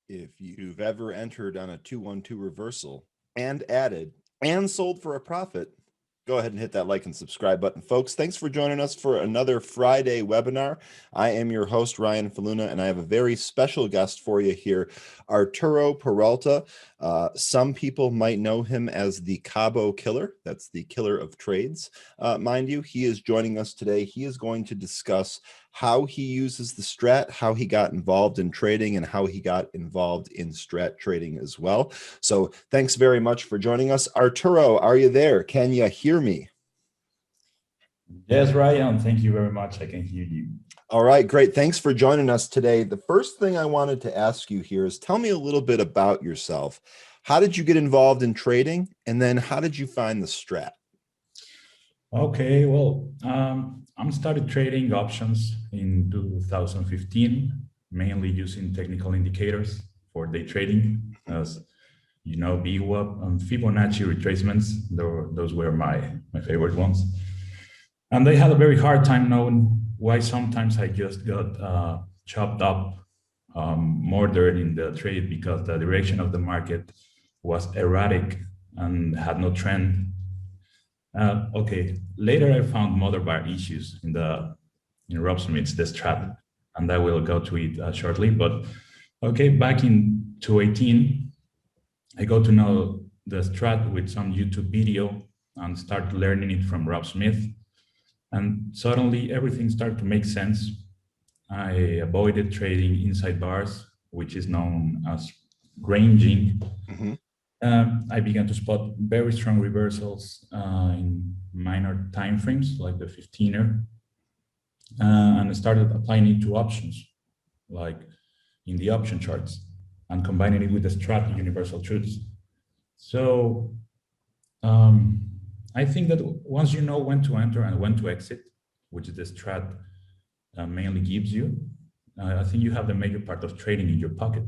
If you've ever entered on a 212 reversal and added and sold for a profit, go ahead and hit that like and subscribe button, folks. Thanks for joining us for another Friday webinar. I am your host, Ryan Faloona, and I have a very special guest for you here, Arturo Peralta. Some people might know him as the Cabo Killer. That's the killer of trades, mind you. He is joining us today. He is going to discuss how he uses the strat, how he got involved in trading, and how he got involved in strat trading as well. So thanks very much for joining us. Arturo, are you there? Can you hear me? Yes, Ryan, thank you very much. I can hear you. All right, great. Thanks for joining us today. The first thing I wanted to ask you here is tell me a little bit about yourself. How did you get involved in trading? And then how did you find the strat? Okay, well, I started trading options in 2015, mainly using technical indicators for day trading, as you know, VWAP and Fibonacci retracements. Those were my favorite ones. And I had a very hard time knowing why sometimes I just got chopped up, murdered in the trade because the direction of the market was erratic and had no trend. Okay, later I found mother bar issues in Rob Smith's the strat, and I will go to it shortly. But okay, back in 2018, I got to know the strat with some YouTube video and started learning it from Rob Smith. And suddenly everything started to make sense. I avoided trading inside bars, which is known as ranging. Mm-hmm. I began to spot very strong reversals in minor time frames, like the 15er, and I started applying it to options, like in the option charts, and combining it with the strat universal truths. So I think that once you know when to enter and when to exit, which the strat mainly gives you, I think you have the major part of trading in your pocket.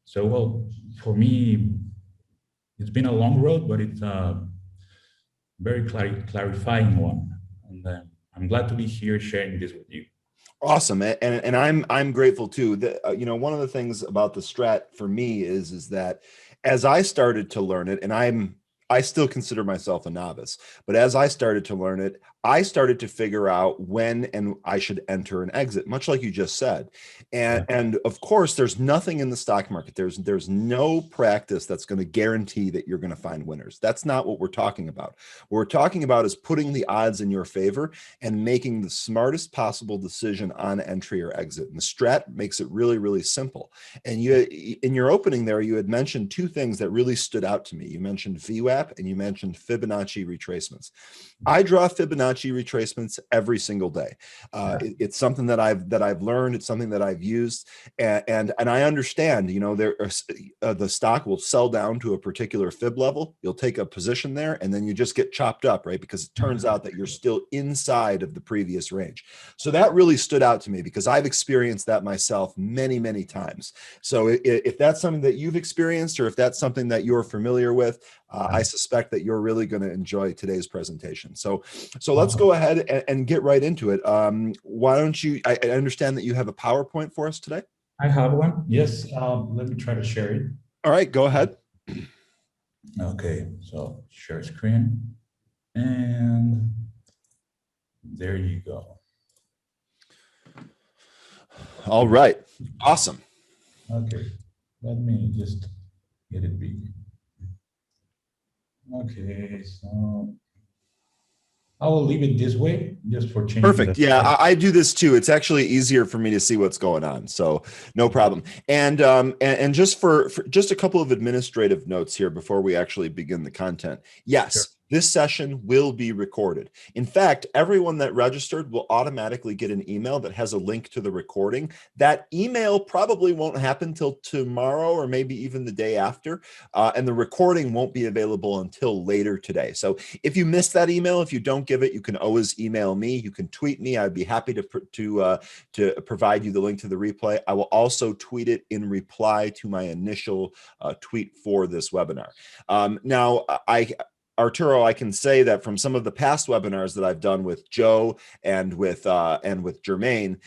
So, well, for me, it's been a long road, but it's a very clarifying one. And I'm glad to be here sharing this with you. Awesome, and I'm grateful too. That you know, one of the things about the strat for me is that as I started to learn it, and I still consider myself a novice, but as I started to learn it, I started to figure out when and I should enter and exit, much like you just said. And of course, there's nothing in the stock market. There's no practice that's going to guarantee that you're going to find winners. That's not what we're talking about. What we're talking about is putting the odds in your favor and making the smartest possible decision on entry or exit. And the strat makes it really, really simple. And you, in your opening there, you had mentioned two things that really stood out to me. You mentioned VWAP and you mentioned Fibonacci retracements. I draw Fibonacci retracements every single day. It's something that I've learned. It's something that I've used, and I understand. You know, the stock will sell down to a particular fib level. You'll take a position there, and then you just get chopped up, right? Because it turns out that you're still inside of the previous range. So that really stood out to me because I've experienced that myself many, many times. So if that's something that you've experienced, or if that's something that you're familiar with, I suspect that you're really going to enjoy today's presentation. So let's go ahead and get right into it. Why don't you, I understand that you have a PowerPoint for us today. I have one. Yes. Let me try to share it. All right, go ahead. Okay, so share screen. And there you go. All right, awesome. Okay, let me just get it big. Okay, so I will leave it this way just for changing. Perfect. Yeah, I do this too. It's actually easier for me to see what's going on, so no problem. And just for just a couple of administrative notes here before we actually begin the content. Yes. Sure. This session will be recorded. In fact, everyone that registered will automatically get an email that has a link to the recording. That email probably won't happen till tomorrow or maybe even the day after, and the recording won't be available until later today. So if you missed that email, if you don't give it, you can always email me. You can tweet me. I'd be happy to provide you the link to the replay. I will also tweet it in reply to my initial tweet for this webinar. Now, Arturo, I can say that from some of the past webinars that I've done with Joe and with Jermaine,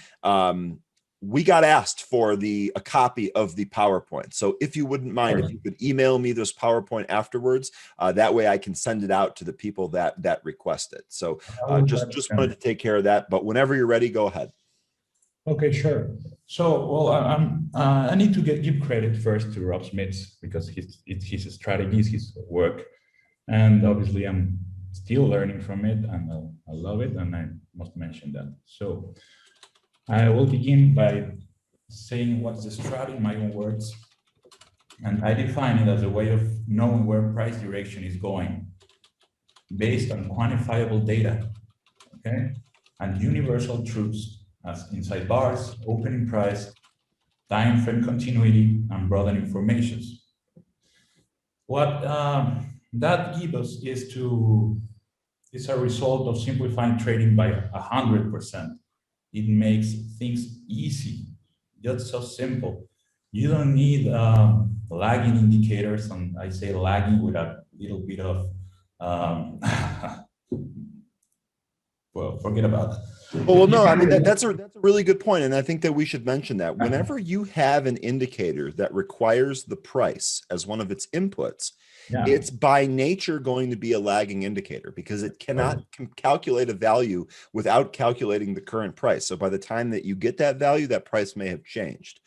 we got asked for a copy of the PowerPoint. So if you wouldn't mind, if you could email me this PowerPoint afterwards, that way I can send it out to the people that request it. So just wanted to take care of that, but whenever you're ready, go ahead. Okay, sure. So, well, I need to give credit first to Rob Smith because it's his strategies, his work, and obviously I'm still learning from it, and I love it, and I must mention that. So, I will begin by saying what's the strat in my own words, and I define it as a way of knowing where price direction is going based on quantifiable data, okay, and universal truths as inside bars, opening price, time frame continuity, and broadening formations. What that gives us is a result of simplifying trading by 100%. It makes things easy, just so simple. You don't need lagging indicators, and I say lagging with a little bit of well, forget about it. Well, no, I mean, that's a really good point. And I think that we should mention that whenever you have an indicator that requires the price as one of its inputs, it's by nature going to be a lagging indicator because it cannot calculate a value without calculating the current price. So by the time that you get that value, that price may have changed.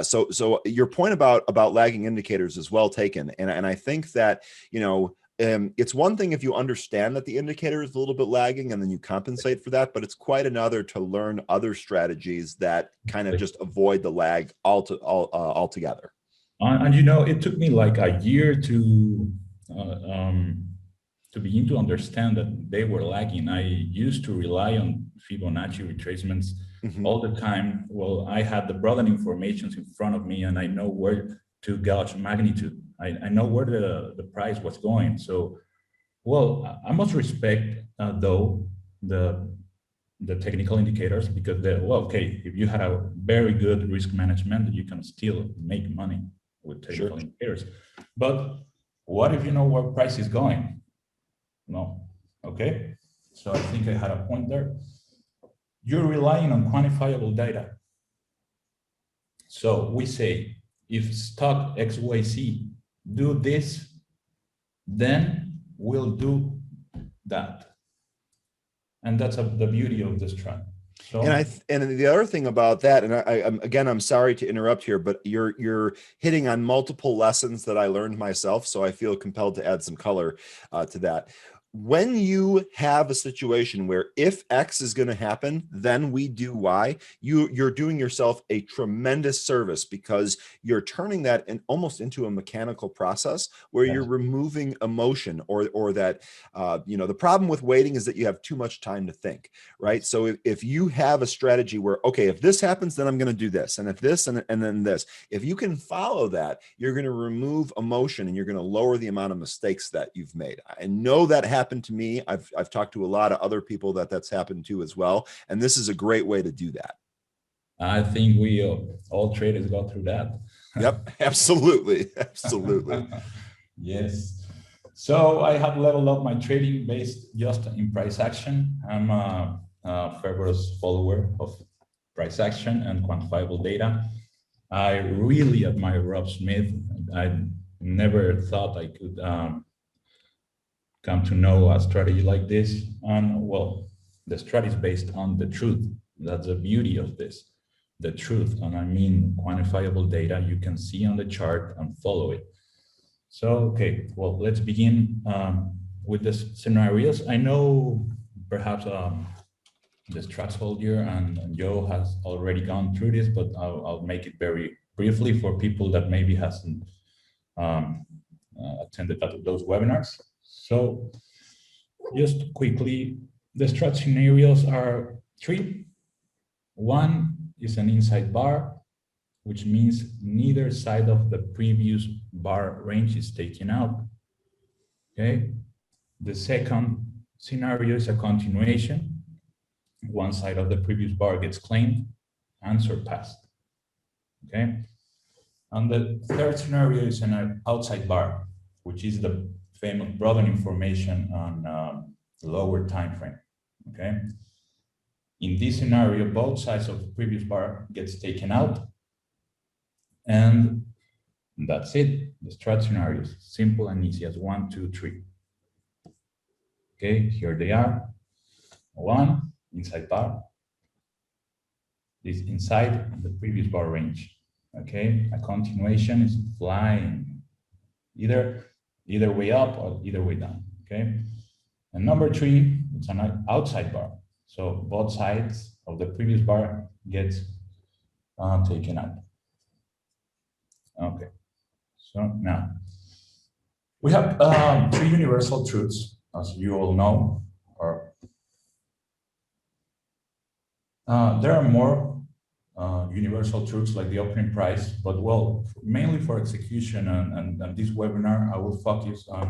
So your point about lagging indicators is well taken. And I think that, you know, it's one thing if you understand that the indicator is a little bit lagging and then you compensate for that, but it's quite another to learn other strategies that kind of just avoid the lag altogether. And you know, it took me like a year to begin to understand that they were lagging. I used to rely on Fibonacci retracements all the time. Well, I had the broadening formations in front of me, and I know where to gauge magnitude. I know where the price was going. So, well, I must respect though the technical indicators because okay, if you had a very good risk management, you can still make money with technical indicators. But what if you know where price is going? No. Okay. So I think I had a point there. You're relying on quantifiable data. So we say if stock XYZ do this, then we'll do that. And that's the beauty of this trend. So, and the other thing about that, and again, I'm sorry to interrupt here, but you're hitting on multiple lessons that I learned myself, so I feel compelled to add some color to that. When you have a situation where if X is going to happen, then we do Y, you're doing yourself a tremendous service because you're turning that almost into a mechanical process where you're removing emotion or that, you know, the problem with waiting is that you have too much time to think, right? So if you have a strategy where, okay, if this happens, then I'm going to do this. And if this, and then this, if you can follow that, you're going to remove emotion and you're going to lower the amount of mistakes that you've made. I know that happened to me. I've talked to a lot of other people that's happened to as well. And this is a great way to do that. I think we all traders go through that. Yep, absolutely. Absolutely. Yes. So I have leveled up my trading based just in price action. I'm a fervorous follower of price action and quantifiable data. I really admire Rob Smith. I never thought I could come to know a strategy like this. And well, the strategy is based on the truth. That's the beauty of this, the truth. And I mean quantifiable data you can see on the chart and follow it. So, okay, well, let's begin with the scenarios. I know perhaps the STRAT holder and Joe has already gone through this, but I'll make it very briefly for people that maybe hasn't attended those webinars. So just quickly, the STRAT scenarios are 3. One is an inside bar, which means neither side of the previous bar range is taken out. Okay. The second scenario is a continuation. One side of the previous bar gets claimed and surpassed. Okay. And the third scenario is an outside bar, which is the famous broadening formation on lower time frame. Okay. in this scenario, both sides of the previous bar gets taken out. And that's it. The strat scenarios, simple and easy as 1, 2, 3. Okay, here they are. 1, inside bar. This inside the previous bar range. Okay, a continuation is flying, either way up or either way down. Okay, and number 3, it's an outside bar. So both sides of the previous bar gets taken out. Okay, so now we have 3 universal truths, as you all know, or there are more universal truths like the opening price, but well, mainly for execution and this webinar, I will focus on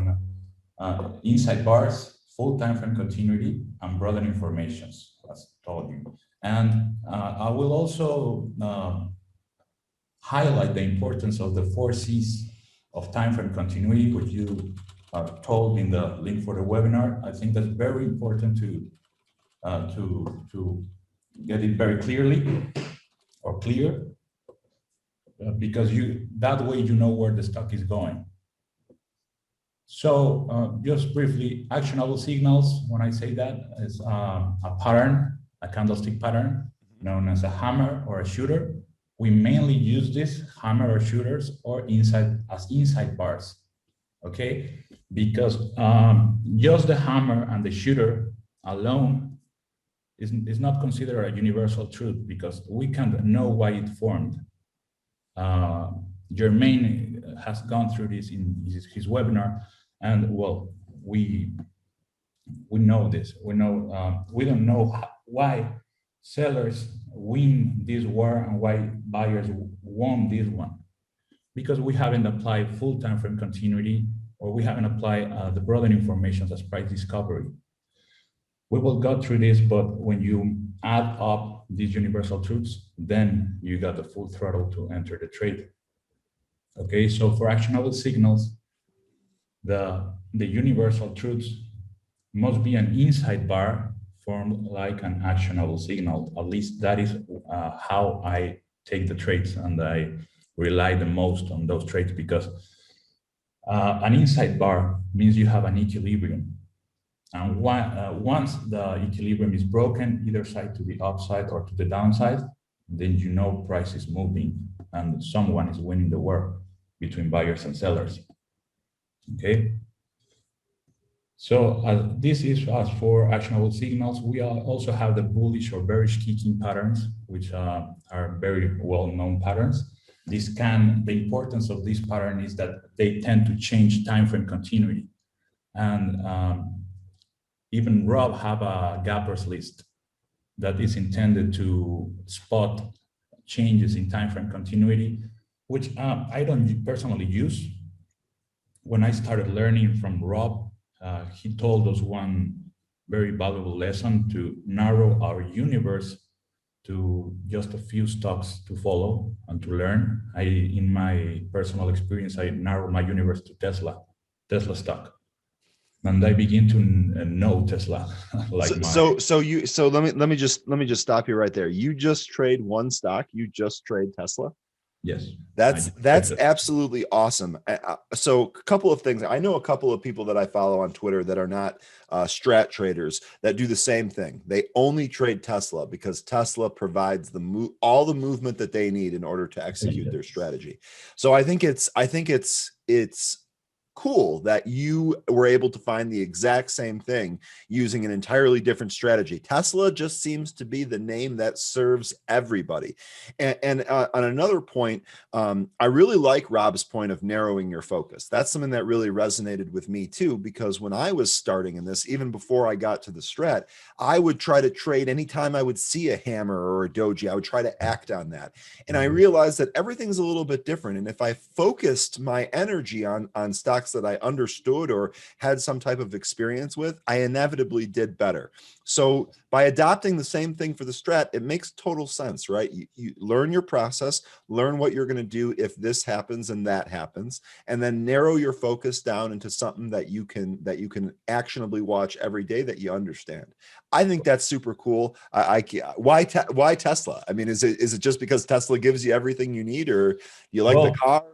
inside bars, full time frame continuity, and broadening formations, as told you. And I will also highlight the importance of the 4 C's of time frame continuity, which you are told in the link for the webinar. I think that's very important to get it very clearly or clear, because that way you know where the stock is going. So just briefly, actionable signals, when I say that, is a pattern, a candlestick pattern known as a hammer or a shooter. We mainly use this hammer or shooters or inside bars, okay? Because just the hammer and the shooter alone is not considered a universal truth, because we can't know why it formed. Jermaine has gone through this in his webinar, and well, we know this. We know we don't know why sellers win this war and why buyers won this one, because we haven't applied full time frame continuity, or we haven't applied the broadening formations as price discovery. We will go through this, but when you add up these universal truths, then you got the full throttle to enter the trade. Okay, so for actionable signals, the universal truths must be an inside bar formed like an actionable signal. At least that is how I take the trades, and I rely the most on those trades, because an inside bar means you have an equilibrium. And once the equilibrium is broken, either side to the upside or to the downside, then you know price is moving and someone is winning the war between buyers and sellers. Okay. So this is as for actionable signals. We also have the bullish or bearish kicking patterns, which are very well-known patterns. The importance of this pattern is that they tend to change time frame continuity. And even Rob have a gappers list that is intended to spot changes in time frame continuity, which I don't personally use. When I started learning from Rob, he told us one very valuable lesson: to narrow our universe to just a few stocks to follow and to learn. In my personal experience, I narrowed my universe to Tesla stock. And I begin to know Tesla. So let me just stop you right there. You just trade one stock. You just trade Tesla. Yes, that's absolutely awesome. So a couple of things. I know a couple of people that I follow on Twitter that are not strat traders that do the same thing. They only trade Tesla because Tesla provides all the movement that they need in order to execute their strategy. So I think it's cool that you were able to find the exact same thing using an entirely different strategy. Tesla just seems to be the name that serves everybody. And on another point, I really like Rob's point of narrowing your focus. That's something that really resonated with me too, because when I was starting in this, even before I got to the strat, I would try to trade anytime I would see a hammer or a doji. I would try to act on that. And I realized that everything's a little bit different. And if I focused my energy on stocks stocks that I understood or had some type of experience with, I inevitably did better. So by adopting the same thing for the strat, it makes total sense, right? You learn your process, learn what you're going to do if this happens and that happens, and then narrow your focus down into something that you can actionably watch every day that you understand. I think that's super cool. Why Tesla? I mean, is it just because Tesla gives you everything you need, or do you like the car?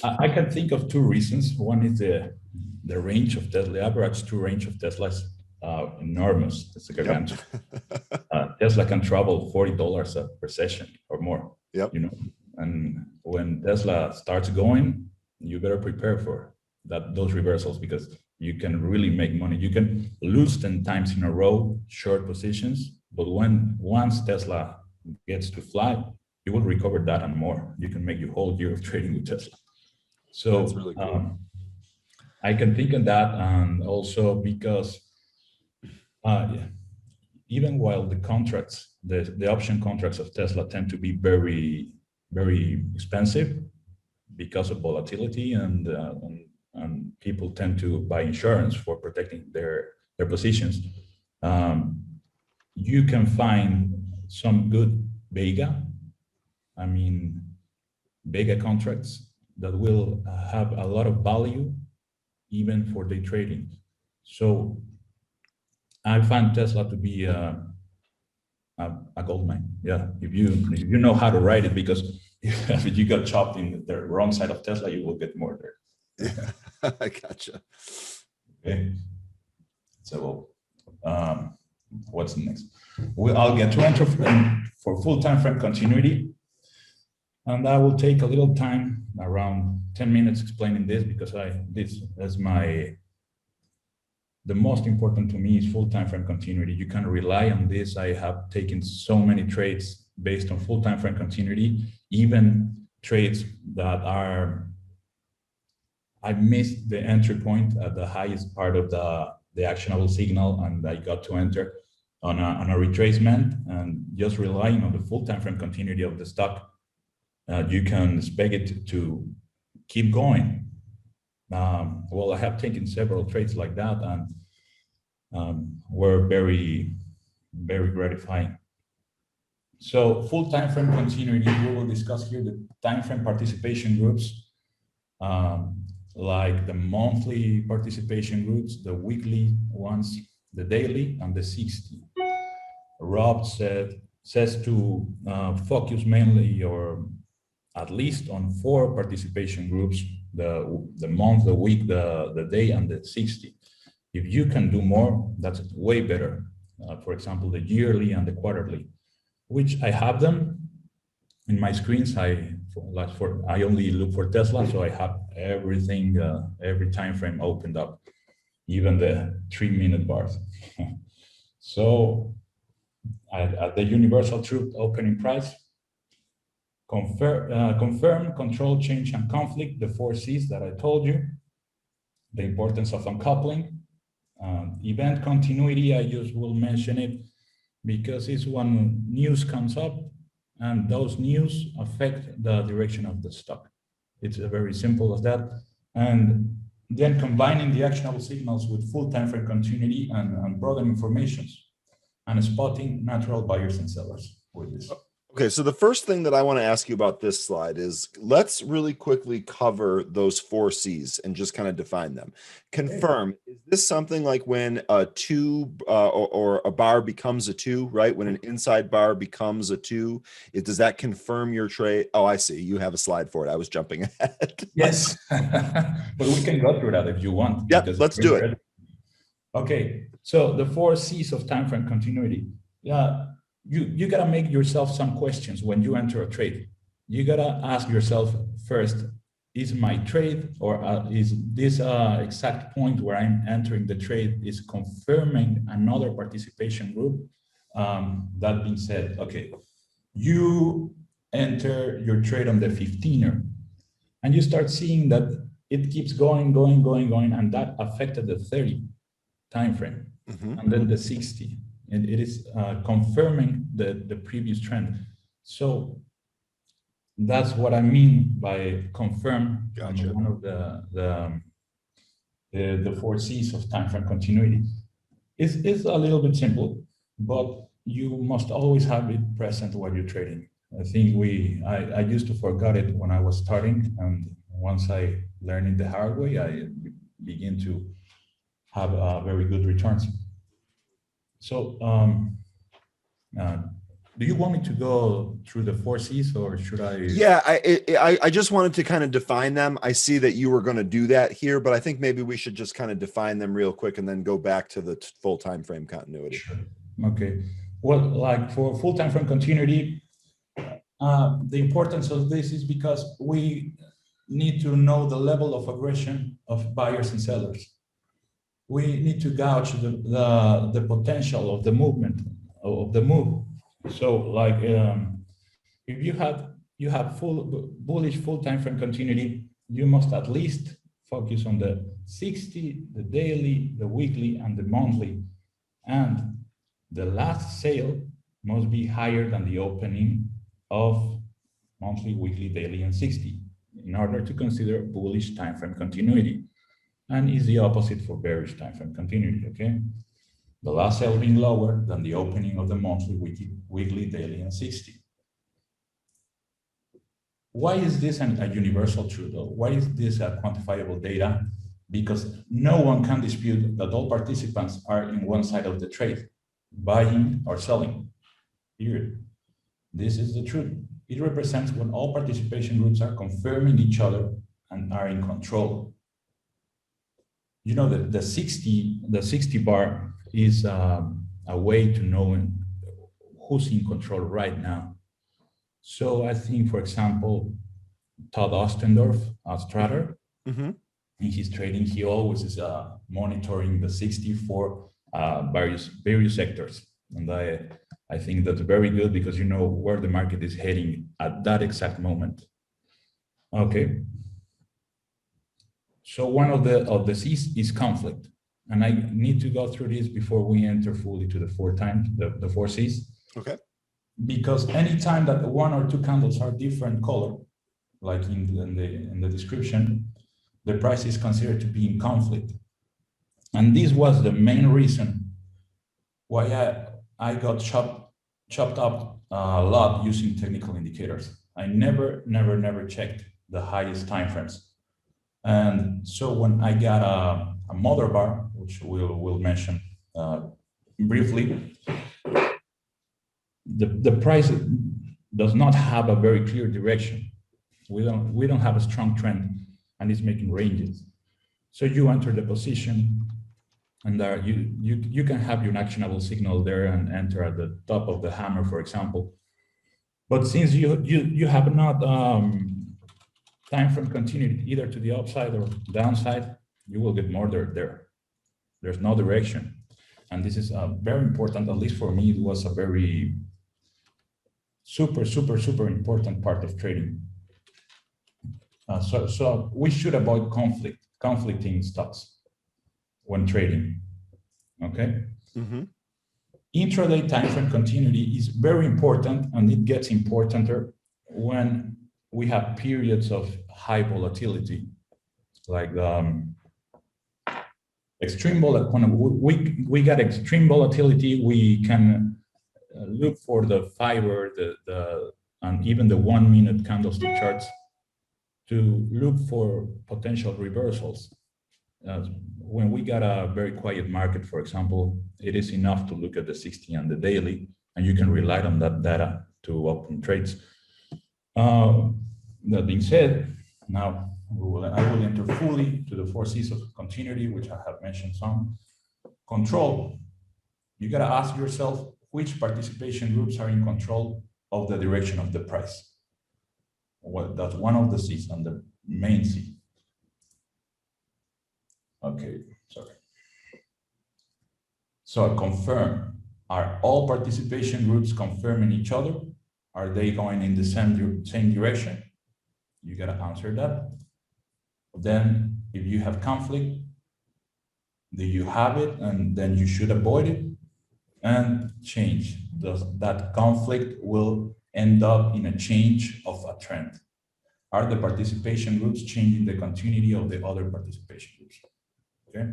I can think of two reasons. One is the range of Tesla. The average true range of Tesla is enormous. It's gigantic. Tesla can travel $40 per session or more. Yep. You know, and when Tesla starts going, you better prepare for those reversals, because you can really make money. You can lose 10 times in a row, short positions, but once Tesla gets to fly, you will recover that and more. You can make your whole year of trading with Tesla. So that's really cool. I can think of that, and also because even while the contracts, the option contracts of Tesla tend to be very, very expensive because of volatility, and people tend to buy insurance for protecting their positions. You can find some good Vega, Vega contracts that will have a lot of value even for day trading. So I find Tesla to be a gold mine. Yeah, if you know how to write it, because if you got chopped in the wrong side of Tesla, you will get more there. Yeah, I gotcha. Okay. So what's next? I'll get to enter for full time frame continuity. And I will take a little time, around 10 minutes, explaining this, because this is the most important to me is full time frame continuity. You can rely on this. I have taken so many trades based on full time frame continuity, even trades that I missed the entry point at the highest part of the actionable signal, and I got to enter on a retracement, and just relying on the full time frame continuity of the stock, you can expect it to keep going. Well, I have taken several trades like that, and were very, very gratifying. So full time frame continuity, we will discuss here the time frame participation groups, like the monthly participation groups, the weekly ones, the daily, and the 60. Rob says to focus mainly, or at least, on 4 participation groups: the month, the week, the day, and the 60. If you can do more, that's way better. For example, the yearly and the quarterly, which I have them in my screens. I only look for Tesla, so I have everything, every time frame opened up, even the 3-minute bars. So at the universal truth opening price, confirm, control, change, and conflict, the 4 C's that I told you. The importance of uncoupling. Event continuity, I just will mention it because it's when news comes up, and those news affect the direction of the stock. It's very simple as that. And then combining the actionable signals with full time frame continuity and broadening formations, and spotting natural buyers and sellers with this. Okay, so the first thing that I want to ask you about this slide is, let's really quickly cover those 4 C's and just kind of define them. Confirm, is this something like when a 2 or a bar becomes a 2, right? When an inside bar becomes a 2, does that confirm your trade? Oh, I see. You have a slide for it. I was jumping ahead. Yes, but we can go through that if you want. Yeah, let's do it. Okay, so the 4 C's of time frame continuity. Yeah. You gotta make yourself some questions when you enter a trade. You gotta ask yourself first, is my trade, or is this exact point where I'm entering the trade is confirming another participation group? That being said, okay, you enter your trade on the 15er, and you start seeing that it keeps going, and that affected the 30 time frame, and then the 60. And it is confirming the previous trend. So that's what I mean by confirm. Gotcha. One of the the four C's of time frame continuity. It's a little bit simple, but you must always have it present while you're trading. I think I used to forget it when I was starting, and once I learned it the hard way, I begin to have very good returns. So, do you want me to go through the four C's, or should I? Yeah, I just wanted to kind of define them. I see that you were going to do that here, but I think maybe we should just kind of define them real quick and then go back to the full time frame continuity. Sure. Okay. Well, like for full time frame continuity, the importance of this is because we need to know the level of aggression of buyers and sellers. We need to gauge the potential of the movement of the move. So, like, if you have full bullish full time frame continuity, you must at least focus on the 60, the daily, the weekly, and the monthly, and the last sale must be higher than the opening of monthly, weekly, daily, and 60 in order to consider bullish time frame continuity. And is the opposite for bearish time frame continuity, okay? The last sale being lower than the opening of the monthly, weekly, daily, and 60. Why is this a universal truth, though? Why is this a quantifiable data? Because no one can dispute that all participants are in one side of the trade, buying or selling, period. This is the truth. It represents when all participation groups are confirming each other and are in control. You know, the 60 bar is a way to know who's in control right now. So I think, for example, Todd Ostendorf, a stratter, in his trading, he always is monitoring the 60 for various sectors. And I think that's very good because you know where the market is heading at that exact moment. Okay. So one of the C's is conflict. And I need to go through this before we enter fully to the the four C's. Okay. Because anytime that one or two candles are different color, like in the description, the price is considered to be in conflict. And this was the main reason why I got chopped up a lot using technical indicators. I never checked the highest time frames. And so when I got a mother bar, which we'll mention briefly, the price does not have a very clear direction. We don't have a strong trend, and it's making ranges. So you enter the position, and there you can have your actionable signal there and enter at the top of the hammer, for example. But since you have not time frame continuity either to the upside or downside, you will get murdered there. There's no direction, and this is very important. At least for me, it was a very super important part of trading. So we should avoid conflicting stocks when trading. Okay. Intraday time frame continuity is very important, and it gets importanter when we have periods of high volatility, like extreme volatility. When we got extreme volatility, we can look for the fiber, and even the 1 minute candlestick charts to look for potential reversals. When we got a very quiet market, for example, it is enough to look at the 60 and the daily, and you can rely on that data to open trades. That being said, now I will enter fully to the four C's of continuity, which I have mentioned some. Control. You gotta ask yourself which participation groups are in control of the direction of the price. Well, that's one of the C's and the main C. Okay, sorry. So confirm. Are all participation groups confirming each other? Are they going in the same direction? You gotta answer that. Then if you have conflict, do you have it? And then you should avoid it and change. That conflict will end up in a change of a trend. Are the participation groups changing the continuity of the other participation groups? okay?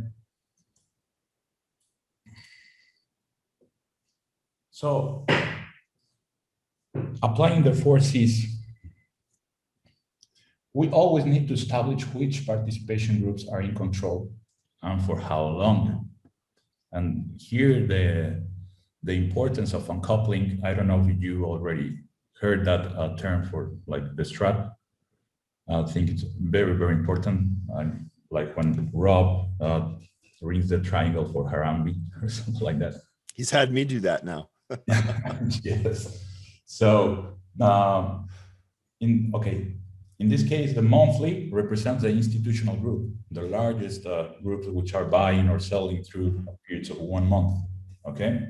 So applying the 4 C's, we always need to establish which participation groups are in control and for how long. And here the importance of uncoupling, I don't know if you already heard that term for like the STRAT. I think it's very, very important. Like when Rob reads the triangle for Harambe or something like that. He's had me do that now. Yes. So in this case, the monthly represents the institutional group, the largest groups which are buying or selling through periods of 1 month. Okay.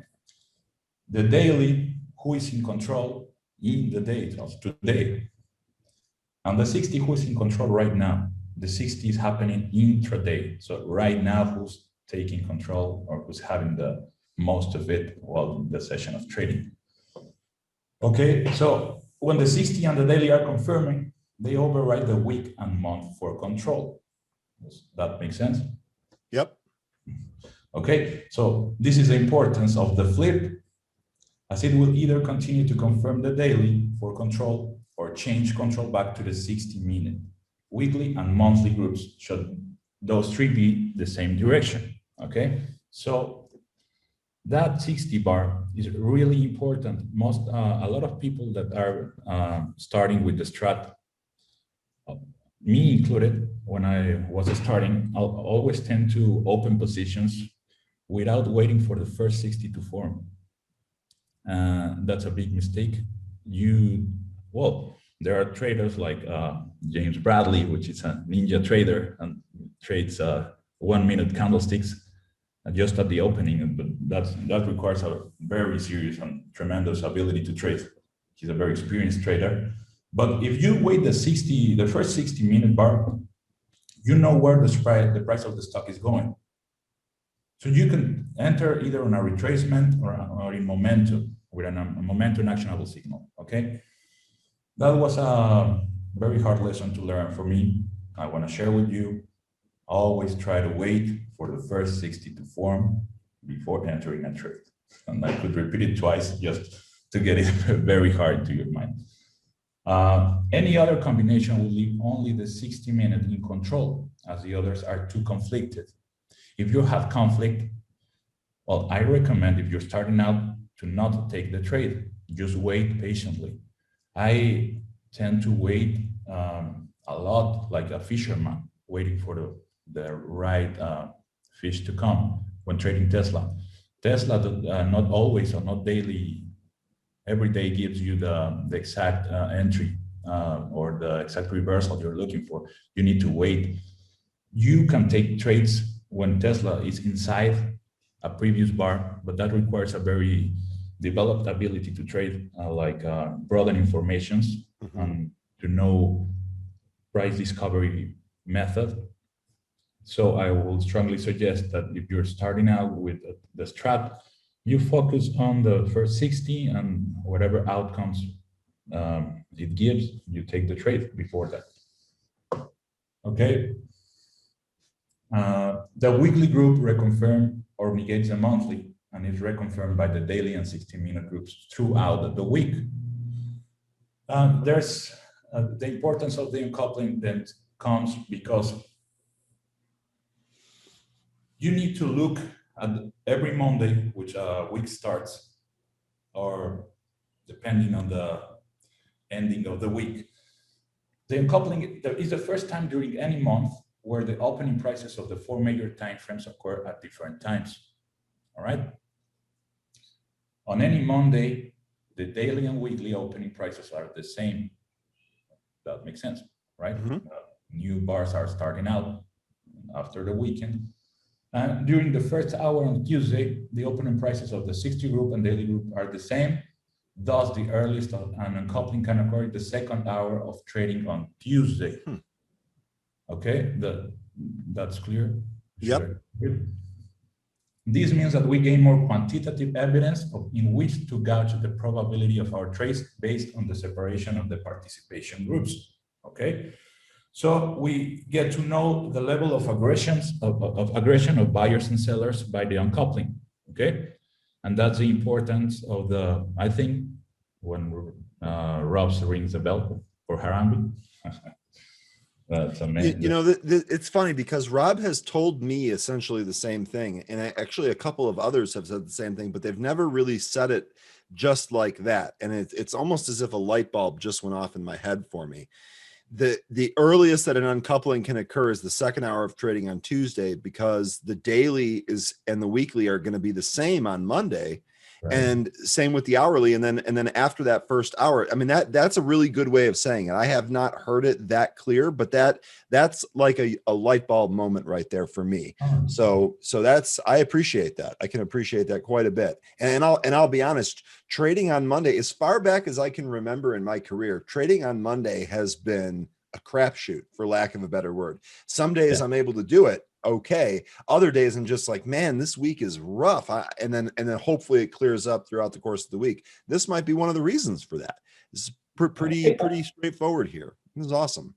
The daily, who is in control in the date of today, and the 60, who is in control right now. The 60 is happening intraday. So right now, who's taking control or who's having the most of it while the session of trading. Okay, so when the 60 and the daily are confirming, they override the week and month for control. Does that make sense? Yep. Okay, so this is the importance of the flip, as it will either continue to confirm the daily for control or change control back to the 60-minute. Weekly and monthly groups should those three be the same direction. Okay, so that 60 bar is really important. A lot of people that are starting with the strat, me included, when I was starting, I'll always tend to open positions without waiting for the first 60 to form. That's a big mistake. There are traders like James Bradley, which is a ninja trader and trades 1 minute candlesticks just at the opening, but that requires a very serious and tremendous ability to trade. He's a very experienced trader. But if you wait the first 60-minute bar, you know where the price of the stock is going. So you can enter either on a retracement or in momentum with a momentum actionable signal, okay? That was a very hard lesson to learn for me. I want to share with you. Always try to wait for the first 60 to form before entering a trade. And I could repeat it twice just to get it very hard to your mind. Any other combination will leave only the 60-minute in control, as the others are too conflicted. If you have conflict, well, I recommend if you're starting out to not take the trade, just wait patiently. I tend to wait a lot like a fisherman, waiting for the right fish to come when trading Tesla. Tesla, not always or not daily, every day gives you the exact entry or the exact reversal you're looking for. You need to wait. You can take trades when Tesla is inside a previous bar, but that requires a very developed ability to trade, like broadening formations and to know price discovery method. So I will strongly suggest that if you're starting out with the strat, you focus on the first 60 and whatever outcomes it gives, you take the trade before that. Okay. The weekly group reconfirm or negates the monthly and is reconfirmed by the daily and 60-minute groups throughout the week. There's the importance of the uncoupling that comes because you need to look at every Monday, which a week starts, or depending on the ending of the week. The uncoupling is the first time during any month where the opening prices of the 4 major timeframes occur at different times. All right. On any Monday, the daily and weekly opening prices are the same. That makes sense, right? New bars are starting out after the weekend. And during the first hour on Tuesday, the opening prices of the 60 group and daily group are the same. Thus, the earliest an uncoupling can occur in the second hour of trading on Tuesday. Okay, that's clear? Yep. Sure. This means that we gain more quantitative evidence in which to gauge the probability of our trades based on the separation of the participation groups. Okay, So we get to know the level of aggression of buyers and sellers by the uncoupling, okay? And that's the importance of the, I think, when Rob's rings a bell for Harambe. That's amazing. You know, it's funny because Rob has told me essentially the same thing. And actually a couple of others have said the same thing, but they've never really said it just like that. And it's almost as if a light bulb just went off in my head for me. The earliest that an uncoupling can occur is the second hour of trading on Tuesday, because the daily and the weekly are going to be the same on Monday. Right. And same with the hourly. And then after that first hour, I mean, that's a really good way of saying it. I have not heard it that clear, but that's like a light bulb moment right there for me. So I appreciate that. I can appreciate that quite a bit. And I'll be honest, trading on Monday, as far back as I can remember in my career, trading on Monday has been a crapshoot, for lack of a better word. Some days I'm able to do it okay. Other days I'm just like, man, this week is rough. And then hopefully it clears up throughout the course of the week. This might be one of the reasons for that. It's pretty straightforward here. This is awesome.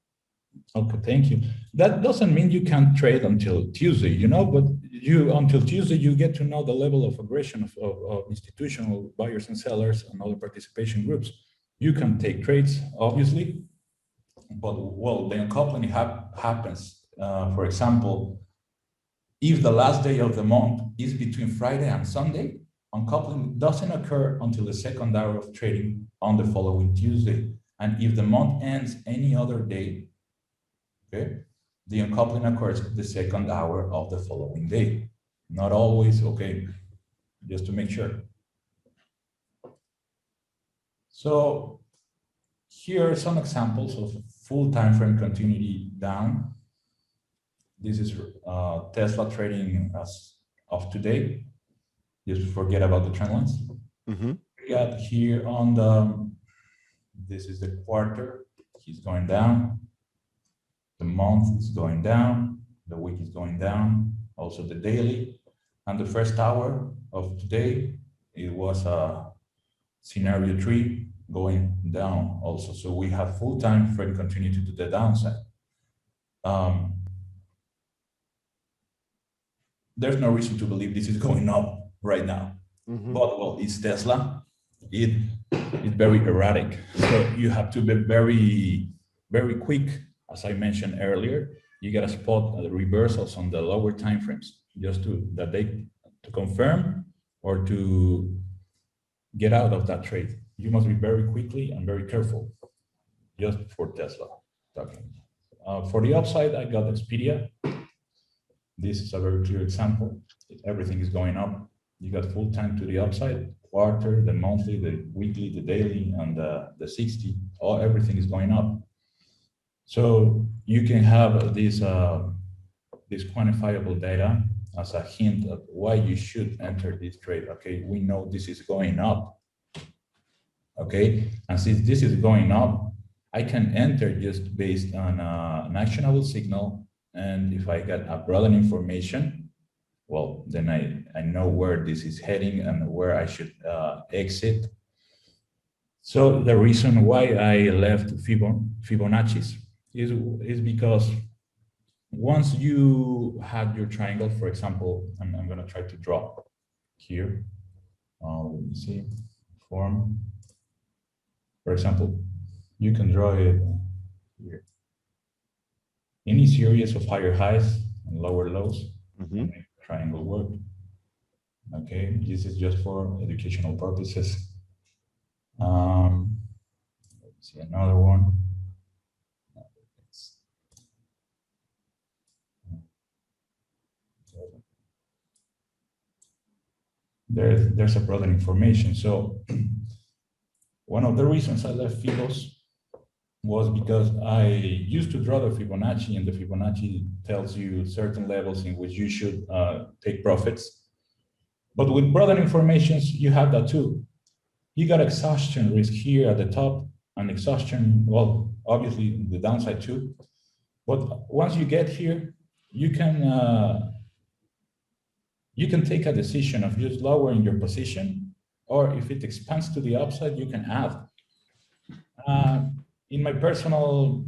Okay, thank you. That doesn't mean you can't trade until Tuesday, you know, but until Tuesday, you get to know the level of aggression of institutional buyers and sellers and other participation groups. You can take trades, obviously, but well, the uncoupling happens. For example, if the last day of the month is between Friday and Sunday, uncoupling doesn't occur until the second hour of trading on the following Tuesday. And if the month ends any other day, okay, the uncoupling occurs the second hour of the following day. Not always, okay, just to make sure. So here are some examples of full time frame continuity down. This is Tesla trading as of today. Just forget about the trend lines. We got here on this is the quarter, he's going down. The month is going down, the week is going down, also the daily. And the first hour of today, it was scenario 3 going down also. So we have full time frame continuity to the downside. There's no reason to believe this is going up right now. But well, it's Tesla. It's very erratic. So you have to be very, very quick. As I mentioned earlier, you got to spot the reversals on the lower time frames just to confirm or to get out of that trade. You must be very quickly and very careful. Just for Tesla talking. For the upside, I got Expedia. This is a very clear example. Everything is going up. You got full time to the upside, quarter, the monthly, the weekly, the daily, and the 60. Everything is going up. So you can have this quantifiable data as a hint of why you should enter this trade. Okay, we know this is going up. Okay, and since this is going up, I can enter just based on an actionable signal. And if I get a broadening formation, well, then I know where this is heading and where I should exit. So the reason why I left Fibonacci's is because once you had your triangle, for example, I'm going to try to draw here. Let me see, form. For example, you can draw it here. Any series of higher highs and lower lows, make the triangle work. Okay, this is just for educational purposes. Let's see another one. There's a broadening formation. So one of the reasons I left Fibos was because I used to draw the Fibonacci, and the Fibonacci tells you certain levels in which you should take profits. But with broadening formations, you have that too. You got exhaustion risk here at the top, and exhaustion, well, obviously the downside too. But once you get here, you can take a decision of just lowering your position, or if it expands to the upside, you can add. In my personal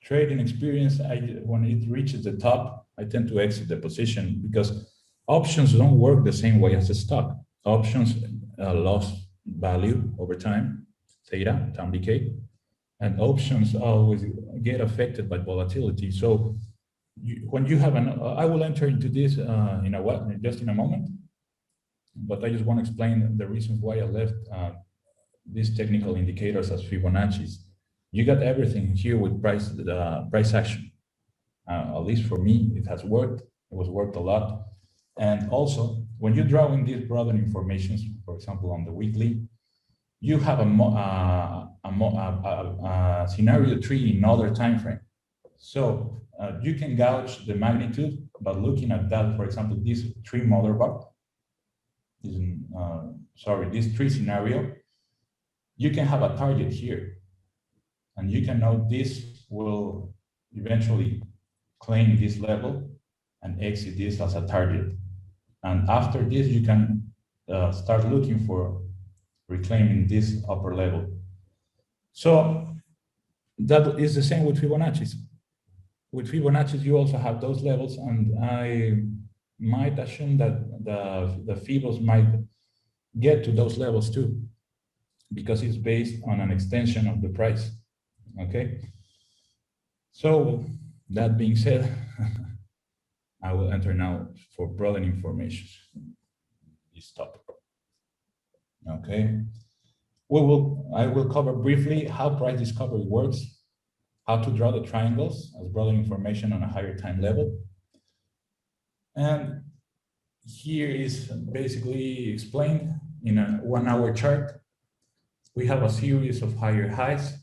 trading experience, when it reaches the top, I tend to exit the position because options don't work the same way as a stock. Options lost value over time, theta, time decay, and options always get affected by volatility. So when you have I will enter into this just in a moment, but I just want to explain the reasons why I left these technical indicators as Fibonacci's. You got everything here with price action. At least for me, it has worked. It was worked a lot. And also, when you draw in these broadening formations, for example, on the weekly, you have a scenario tree in other time frame. So you can gauge the magnitude by looking at that. For example, this tree mother bar, this tree scenario, you can have a target here. And you can know this will eventually claim this level and exit this as a target. And after this, you can start looking for reclaiming this upper level. So that is the same with Fibonacci's. With Fibonacci's, you also have those levels, and I might assume that the Fibos might get to those levels too, because it's based on an extension of the price. Okay, so that being said, I will enter now for broadening formations. This topic. Okay, I will cover briefly how price discovery works, how to draw the triangles as broadening formation on a higher time level, and here is basically explained in a 1 hour chart. We have a series of higher highs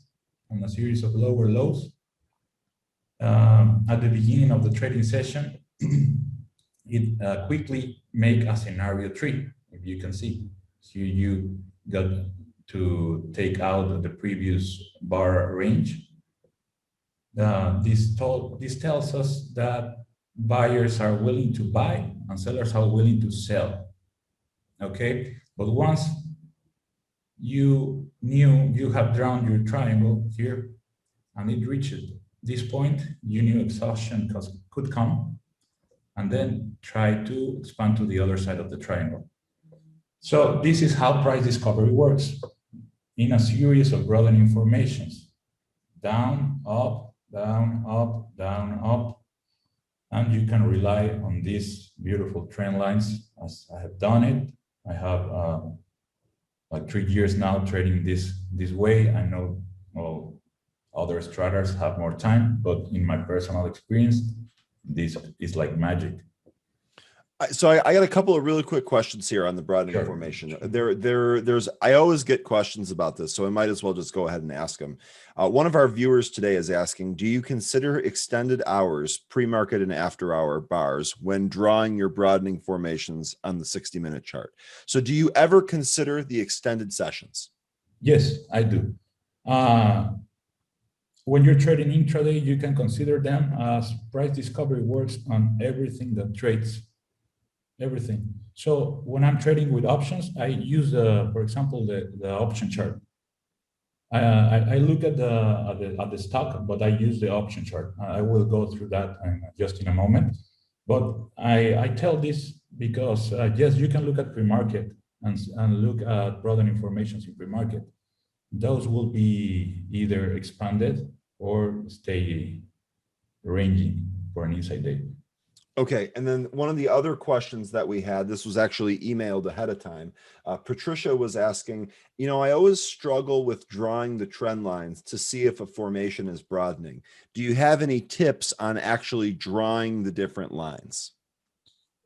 and a series of lower lows. At the beginning of the trading session, it quickly make a scenario tree. If you can see, here you got to take out the previous bar range. This tells us that buyers are willing to buy and sellers are willing to sell. Okay, but once you have drawn your triangle here and it reaches this point, you knew exhaustion could come, and then try to expand to the other side of the triangle. So this is how price discovery works in a series of broadening formations: down, up, down, up, down, up. And you can rely on these beautiful trend lines as I have done it. I have like 3 years now trading this way. I know other straters have more time, but in my personal experience, this is like magic. So I got a couple of really quick questions here on the broadening formation. There's I always get questions about this, so I might as well just go ahead and ask them. One of our viewers today is asking, do you consider extended hours, pre-market and after hour bars when drawing your broadening formations on the 60-minute chart? So do you ever consider the extended sessions? Yes, I do. When you're trading intraday, you can consider them as price discovery works on everything that trades. Everything. So when I'm trading with options, I use for example, the option chart. I look at the stock, but I use the option chart. I will go through that just in a moment. But I tell this because yes, you can look at pre-market and look at broadening formations in pre-market. Those will be either expanded or stay ranging for an inside day. Okay, and then one of the other questions that we had, this was actually emailed ahead of time. Patricia was asking, I always struggle with drawing the trend lines to see if a formation is broadening. Do you have any tips on actually drawing the different lines?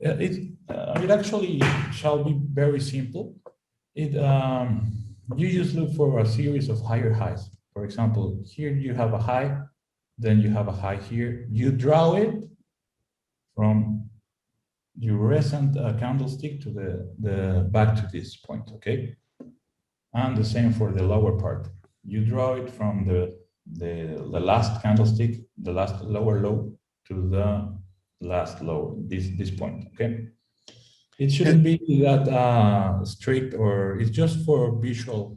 It actually shall be very simple. You just look for a series of higher highs. For example, here you have a high, then you have a high here. You draw it from your recent candlestick to the back to this point, okay? And the same for the lower part. You draw it from the last candlestick, the last lower low to the last low, this point, okay? It shouldn't be that strict, or it's just for visual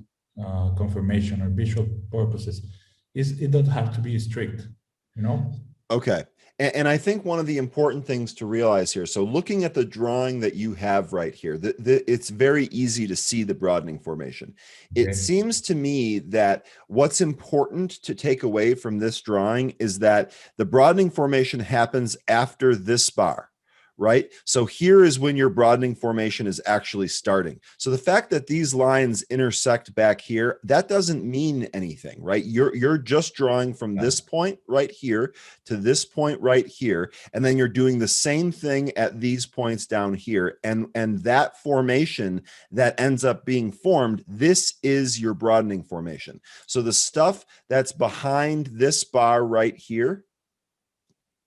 confirmation or visual purposes. It doesn't have to be strict. you know? Okay. And I think one of the important things to realize here, so looking at the drawing that you have right here, it's very easy to see the broadening formation. It Okay. seems to me that what's important to take away from this drawing is that the broadening formation happens after this bar, right? So here is when your broadening formation is actually starting. So the fact that these lines intersect back here, that doesn't mean anything, right? You're just drawing from this point right here to this point right here, and then you're doing the same thing at these points down here, and that formation that ends up being formed, this is your broadening formation. So the stuff that's behind this bar right here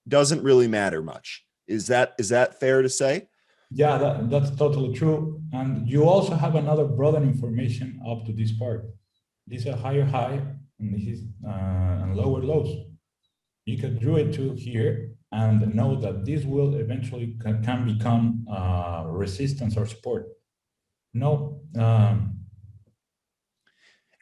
doesn't really matter much. Is that fair to say? Yeah, that's totally true. And you also have another broadening formation up to this part. These are higher high, and this is and lower lows. You can draw it to here and know that this will eventually can become resistance or support. No.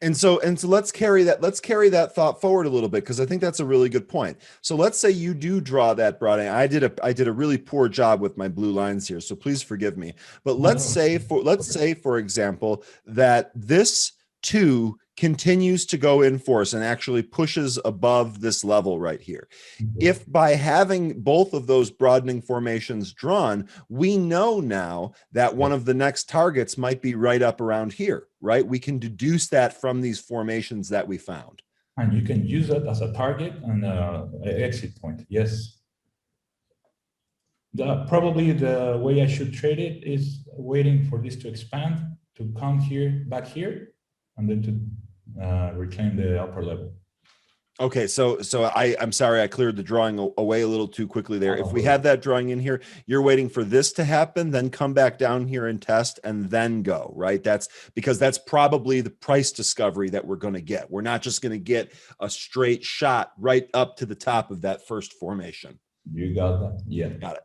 And so let's carry that thought forward a little bit, because I think that's a really good point. So let's say you do draw that broadening. I did a really poor job with my blue lines here, so please forgive me. But let's say for example that this 2 continues to go in force and actually pushes above this level right here. If by having both of those broadening formations drawn, we know now that one of the next targets might be right up around here, right? We can deduce that from these formations that we found. And you can use it as a target and an exit point, yes. Probably the way I should trade it is waiting for this to expand, to come here, back here, and then to reclaim the upper level. Okay, so I'm sorry, I cleared the drawing away a little too quickly there. If we have that drawing in here, you're waiting for this to happen, then come back down here and test, and then go, right? That's because that's probably the price discovery that we're going to get. We're not just going to get a straight shot right up to the top of that first formation. You got that? Yeah. Got it.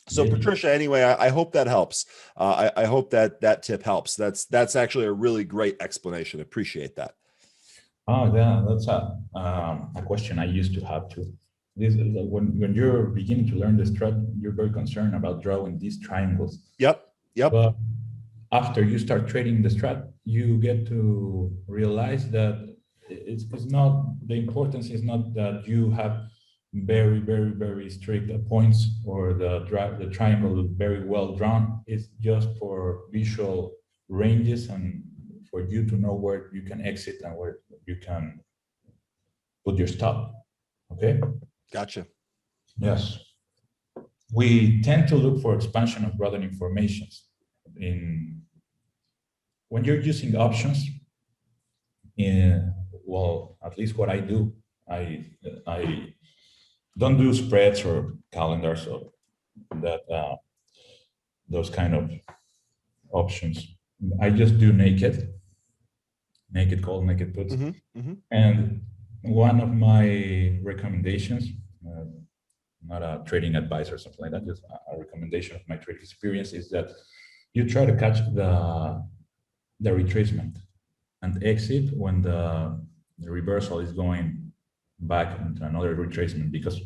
So Patricia, anyway, I hope that helps. I hope that tip helps. That's actually a really great explanation. Appreciate that. Oh yeah, that's a question I used to have too. This is when you're beginning to learn the strat, you're very concerned about drawing these triangles. Yep. But after you start trading the strat, you get to realize that it's not, the importance is not that you have very, very, very strict points or the triangle very well drawn. It's just for visual ranges and for you to know where you can exit and where you can put your stop. Okay? Gotcha. Yes. We tend to look for expansion of broadening formations. When you're using options, well, at least what I do, I don't do spreads or calendars or that those kind of options. I just do naked call, naked puts. And one of my recommendations, not a trading advice or something like that, just a recommendation of my trading experience, is that you try to catch the retracement and exit when the reversal is going back into another retracement, because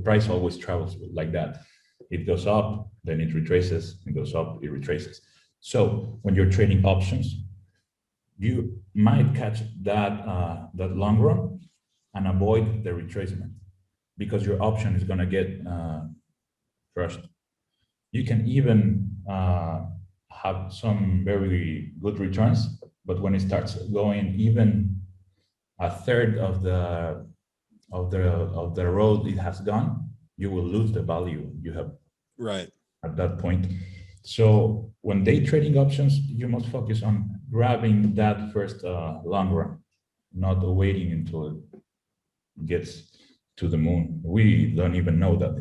price always travels like that. It goes up, then it retraces, it goes up, it retraces. So when you're trading options, you might catch that long run and avoid the retracement because your option is going to get crushed. You can even have some very good returns, but when it starts going even a third of the road it has gone, you will lose the value you have at that point. So when day trading options, you must focus on grabbing that first long run, not waiting until it gets to the moon. We don't even know that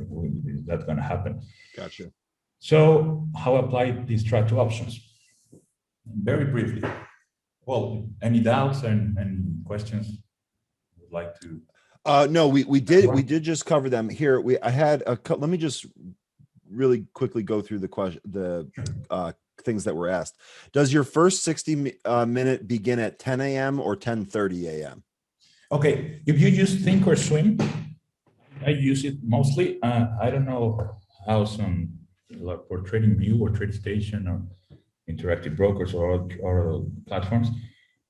that's going to happen. Gotcha. So how apply this strat to options? Very briefly. Well, any doubts and questions would like to? No, we did just cover them here. I had let me just really quickly go through the things that were asked. Does your first 60 minute begin at 10 a.m. or 10:30 a.m.? Okay, if you use thinkorswim, I use it mostly. I don't know how some, like for Trading View or TradeStation or interactive brokers or platforms,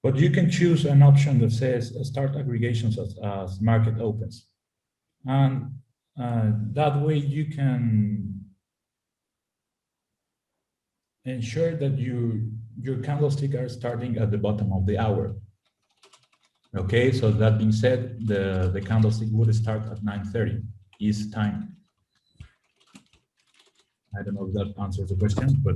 but you can choose an option that says start aggregations as market opens. And that way you can ensure that your candlestick are starting at the bottom of the hour. Okay, so that being said, the candlestick would start at 9:30 East time. I don't know if that answers the question, but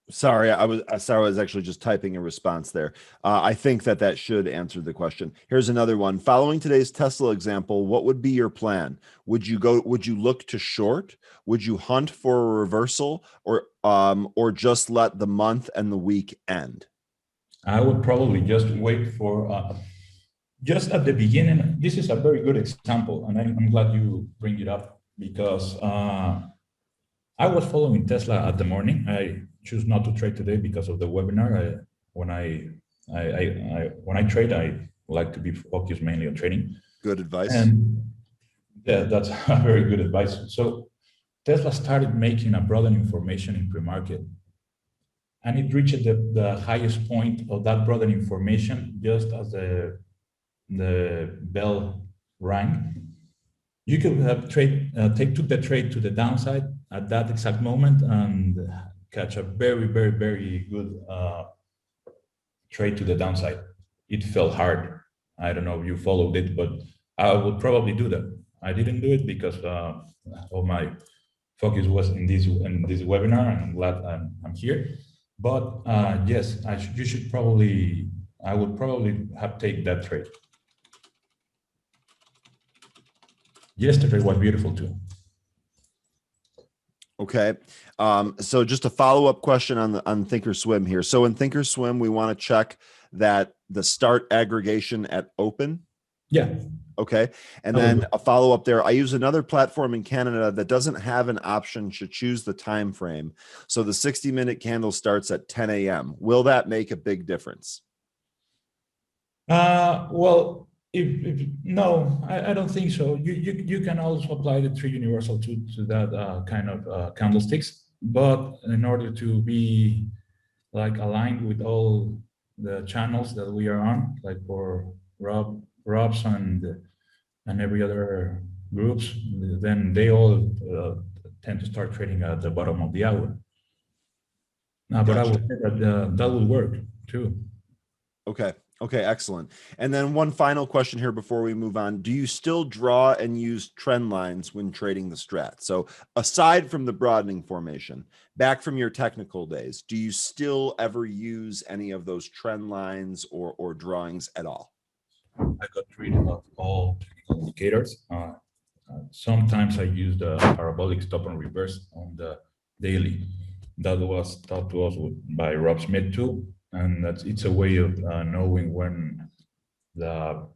Sorry, I was actually just typing a response there. I think that should answer the question. Here's another one. Following today's Tesla example, what would be your plan? Would you look to short? Would you hunt for a reversal, or just let the month and the week end? I would probably just wait for just at the beginning. This is a very good example, and I'm glad you bring it up because I was following Tesla at the morning. I choose not to trade today because of the webinar. When I trade, I like to be focused mainly on trading. Good advice. And yeah, that's a very good advice. So Tesla started making a broadening formation in pre-market, and it reached the highest point of that broadening formation just as the bell rang. You could have took the trade to the downside at that exact moment and catch a very, very, very good trade to the downside. It felt hard. I don't know if you followed it, but I would probably do that. I didn't do it because of my focus was in this webinar, and I'm glad I'm here. But yes, you should probably. I would probably have taken that trade. Yesterday was beautiful too. Okay. So just a follow-up question on thinkorswim here. So in thinkorswim, we want to check that the start aggregation at open. Yeah. Okay. And then a follow-up there. I use another platform in Canada that doesn't have an option to choose the time frame. So the 60-minute candle starts at 10 a.m. Will that make a big difference? Well, no, I don't think so. You can also apply the tree universal to that kind of candlesticks, but in order to be like aligned with all the channels that we are on, like for Rob's and every other groups, then they all tend to start trading at the bottom of the hour. But I would say that that will work too. Okay. Okay, excellent. And then one final question here before we move on. Do you still draw and use trend lines when trading the strat? So aside from the broadening formation, back from your technical days, do you still ever use any of those trend lines or drawings at all? I got rid of all technical indicators. Sometimes I use the parabolic stop and reverse on the daily. That was taught to us by Rob Smith too. And it's a way of knowing when the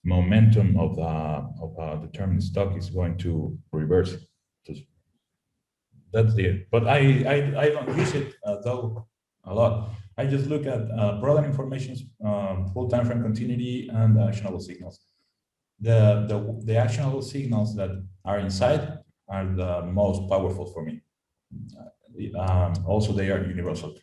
momentum of a determined stock is going to reverse. That's it. But I don't use it though a lot. I just look at broadening formations, full time frame continuity, and actionable signals. The actionable signals that are inside are the most powerful for me. Also, they are universal.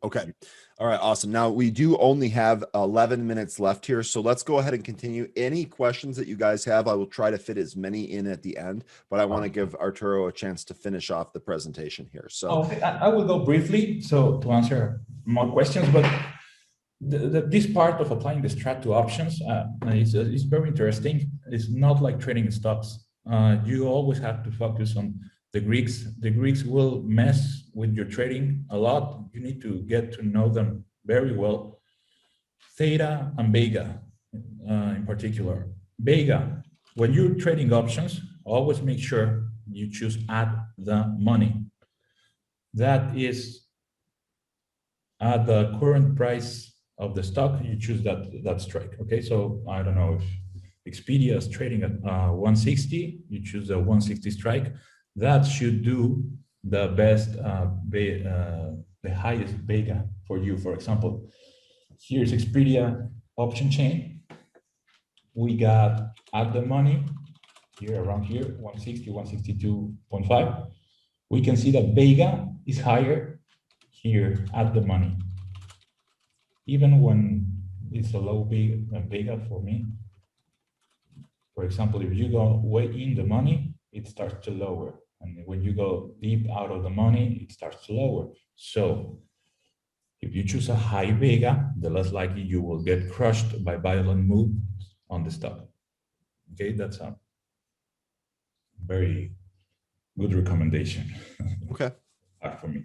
Okay. All right. Awesome. Now we do only have 11 minutes left here. So let's go ahead and continue. Any questions that you guys have, I will try to fit as many in at the end, but I want to give Arturo a chance to finish off the presentation here. So okay, I will go briefly. So to answer more questions, but this part of applying the strat to options is very interesting. It's not like trading stocks. You always have to focus on the Greeks. The Greeks will mess with your trading a lot. You need to get to know them very well. Theta and Vega in particular. Vega, when you're trading options, always make sure you choose at the money. That is at the current price of the stock, you choose that strike. Okay, so I don't know if Expedia is trading at 160, you choose a 160 strike. That should do the best, the highest Vega for you. For example, here's Expedia option chain. we got at the money here, around here, 160, 162.5. We can see that Vega is higher here at the money. Even when it's a low Vega for me. For example, if you go way in the money, it starts to lower. And when you go deep out of the money, it starts to lower. So if you choose a high Vega, the less likely you will get crushed by violent moves on the stock. Okay, that's a very good recommendation. Okay. For me.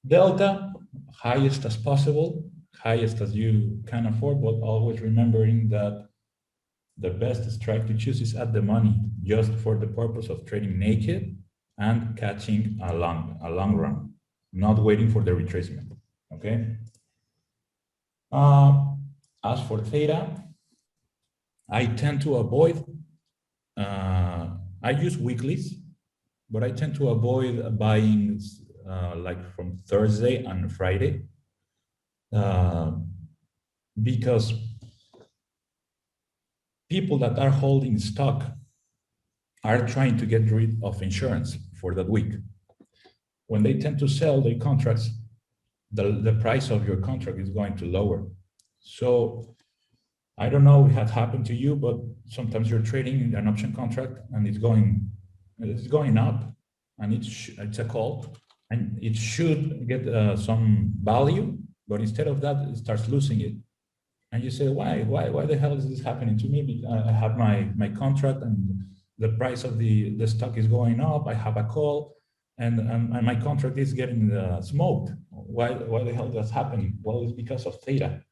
Delta, highest as possible, highest as you can afford, but always remembering that the best strike to choose is at the money, just for the purpose of trading naked and catching a long run, not waiting for the retracement, okay? As for theta, I tend to avoid, I use weeklies, but I tend to avoid buying like from Thursday and Friday, because people that are holding stock are trying to get rid of insurance for that week. When they tend to sell their contracts, the price of your contract is going to lower. So I don't know if it had happened to you, but sometimes you're trading in an option contract and it's going up, and it's a call, and it should get some value, but instead of that, it starts losing it. And you say, why the hell is this happening to me? Because I have my contract and the price of the stock is going up. I have a call, and my contract is getting smoked. Why the hell that's happening? Well, it's because of theta.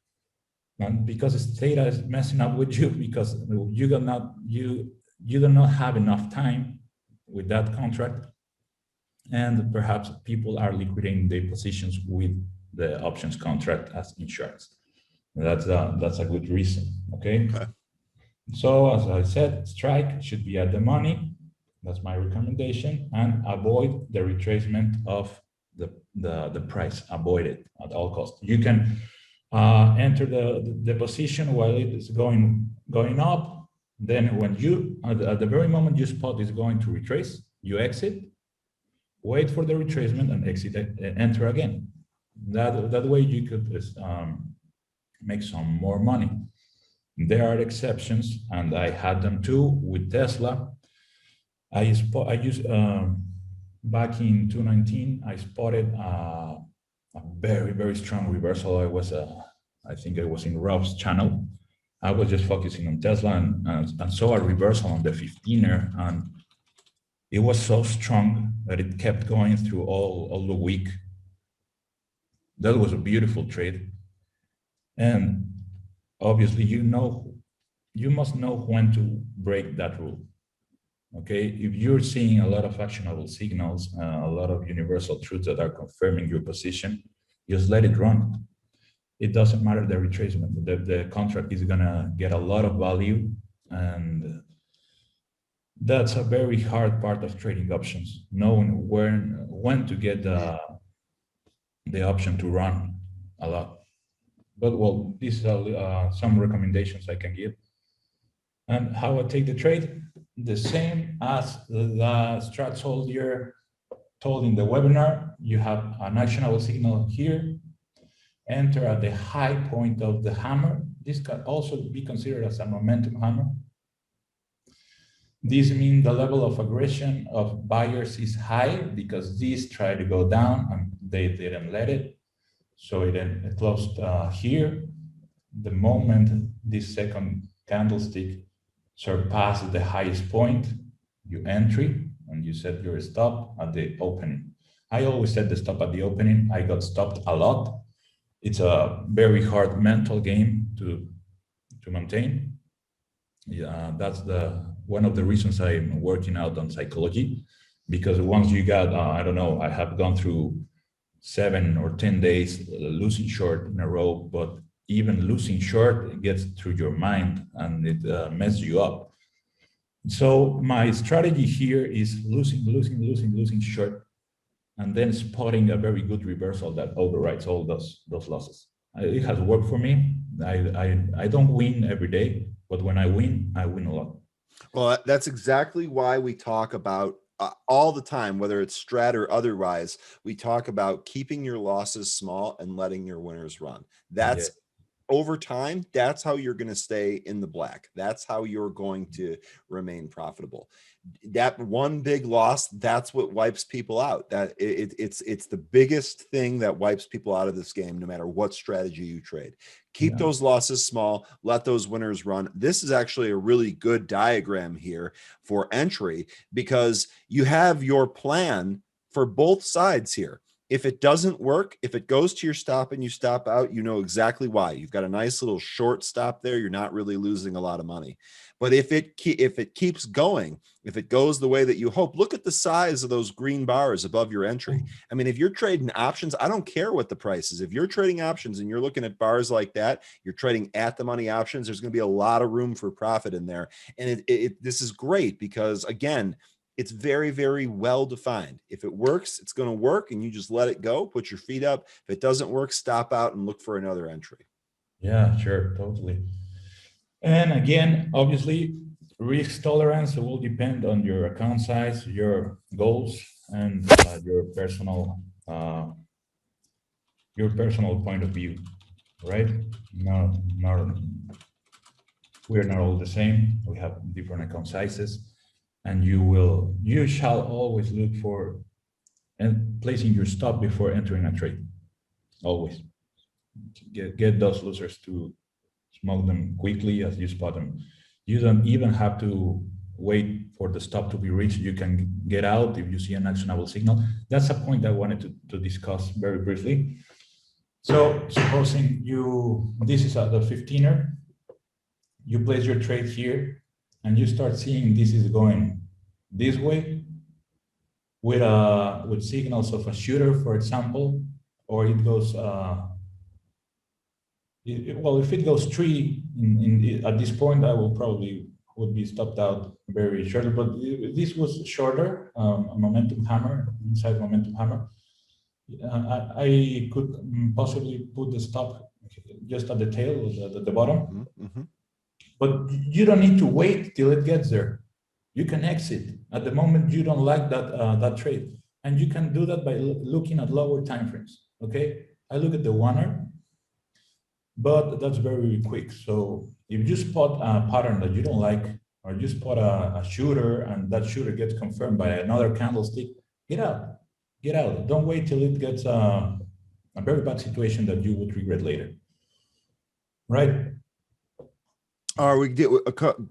And because theta is messing up with you, because you do not have enough time with that contract, and perhaps people are liquidating their positions with the options contract as insurance. That's a good reason, okay? So as I said, strike should be at the money. That's my recommendation, and avoid the retracement of the price. Avoid it at all costs. You can enter the position while it is going up. Then when you at the very moment you spot is going to retrace, you exit, wait for the retracement and exit, enter again. That way you could make some more money. There are exceptions, and I had them too with Tesla. I used back in 2019, I spotted a very strong reversal. I think I was in Rob's channel. I was just focusing on Tesla and saw a reversal on the 15er, and it was so strong that it kept going through all the week. That was a beautiful trade. And obviously, you must know when to break that rule. Okay, if you're seeing a lot of actionable signals, a lot of universal truths that are confirming your position, just let it run. It doesn't matter the retracement. The contract is gonna get a lot of value, and that's a very hard part of trading options, knowing when to get the option to run a lot. But well, these are some recommendations I can give. And how I take the trade, the same as the strats holder told in the webinar. You have an actionable signal here, enter at the high point of the hammer. This can also be considered as a momentum hammer. This means the level of aggression of buyers is high because these try to go down and they didn't let it. So it closed here. The moment this second candlestick surpasses the highest point, you entry and you set your stop at the opening. I always set the stop at the opening. I got stopped a lot. It's a very hard mental game to maintain. Yeah, that's one of the reasons I'm working out on psychology, because once you got, I don't know, I have gone through 7 or 10 days losing short in a row, but even losing short gets through your mind and it messes you up. So my strategy here is losing short, and then spotting a very good reversal that overrides all those losses. It has worked for me. I don't win every day, but when I win a lot. Well, that's exactly why we talk about all the time, whether it's strat or otherwise, we talk about keeping your losses small and letting your winners run. That's over time, that's how you're going to stay in the black. That's how you're going to remain profitable. That one big loss, that's what wipes people out. That it's the biggest thing that wipes people out of this game, no matter what strategy you trade. Keep those losses small, let those winners run. This is actually a really good diagram here for entry, because you have your plan for both sides here. If it doesn't work, if it goes to your stop and you stop out, you know exactly why. You've got a nice little short stop there. You're not really losing a lot of money. But if it keeps going, if it goes the way that you hope, look at the size of those green bars above your entry. I mean, if you're trading options, I don't care what the price is. If you're trading options and you're looking at bars like that, you're trading at the money options, there's going to be a lot of room for profit in there. And this is great because, again, it's very, very well defined. If it works, it's going to work, and you just let it go, put your feet up. If it doesn't work, stop out and look for another entry. Yeah, sure, totally. And again, obviously, risk tolerance will depend on your account size, your goals, and your personal point of view, right? No, we're not all the same. We have different account sizes. And you shall always look for and placing your stop before entering a trade. Always get those losers to smoke them quickly as you spot them. You don't even have to wait for the stop to be reached. You can get out if you see an actionable signal. That's a point I wanted to discuss very briefly. So supposing this is the 15er, you place your trade here, and you start seeing this is going this way with signals of a shooter, for example, or it goes well, if it goes 3 at this point, I would be stopped out very shortly. But this was shorter, a momentum hammer, inside momentum hammer. I could possibly put the stop just at the tail, at the bottom. Mm-hmm. But you don't need to wait till it gets there. You can exit at the moment you don't like that trade, and you can do that by looking at lower timeframes. Okay, I look at the 1er, but that's very quick. So if you spot a pattern that you don't like, or you spot a shooter and that shooter gets confirmed by another candlestick, get out. Get out. Don't wait till it gets a very bad situation that you would regret later. Right? We did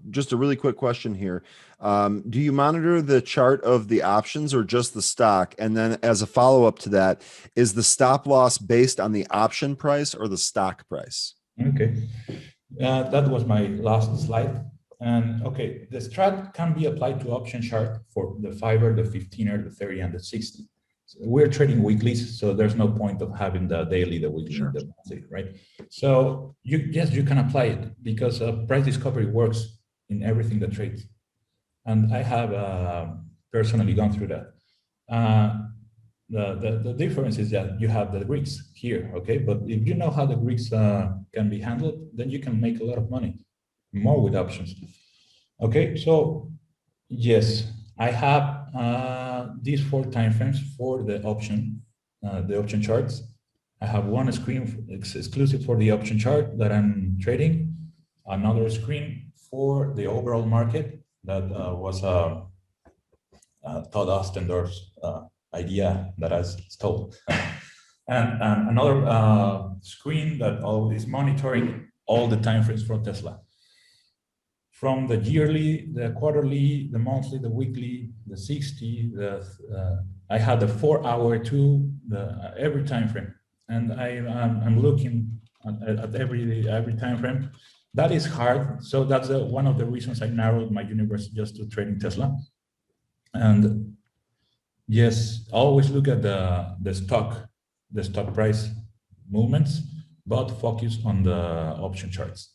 just a really quick question here. Do you monitor the chart of the options or just the stock? And then as a follow-up to that, is the stop loss based on the option price or the stock price? Okay. That was my last slide. And okay, the strat can be applied to option chart for the 5er, the 15er, the 30, and the 60. So we're trading weeklies, so there's no point of having the daily, the weekly, the monthly, right? So yes, you can apply it because price discovery works in everything that trades. And I have personally gone through that. The difference is that you have the Greeks here, okay? But if you know how the Greeks can be handled, then you can make a lot of money, more with options. Okay, so yes, I have these 4 timeframes for the option charts. I have one screen exclusive for the option chart that I'm trading, another screen for the overall market that was Todd Ostendorf's idea that I stole. And another screen that is monitoring all the timeframes for Tesla. From the yearly, the quarterly, the monthly, the weekly, the 60, I had the 4-hour too, every time frame, and I'm looking at every time frame. That is hard, so that's one of the reasons I narrowed my universe just to trading Tesla. And yes, always look at the stock price movements, but focus on the option charts.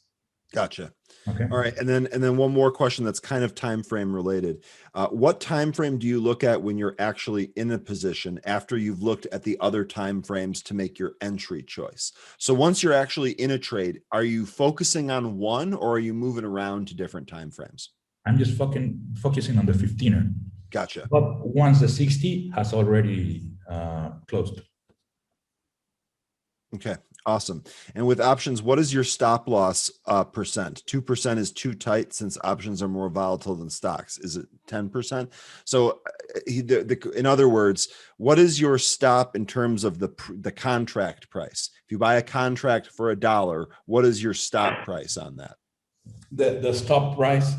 Gotcha. Okay. All right, and then one more question that's kind of time frame related. What time frame do you look at when you're actually in a position after you've looked at the other time frames to make your entry choice? So once you're actually in a trade, are you focusing on one, or are you moving around to different time frames? I'm just focusing on the 15er. Gotcha. But once the 60 has already closed. Okay, awesome. And with options, what is your stop loss percent? 2% is too tight since options are more volatile than stocks. Is it 10%? So in other words, what is your stop in terms of the contract price? If you buy a contract for $1, what is your stop price on that? The stop price.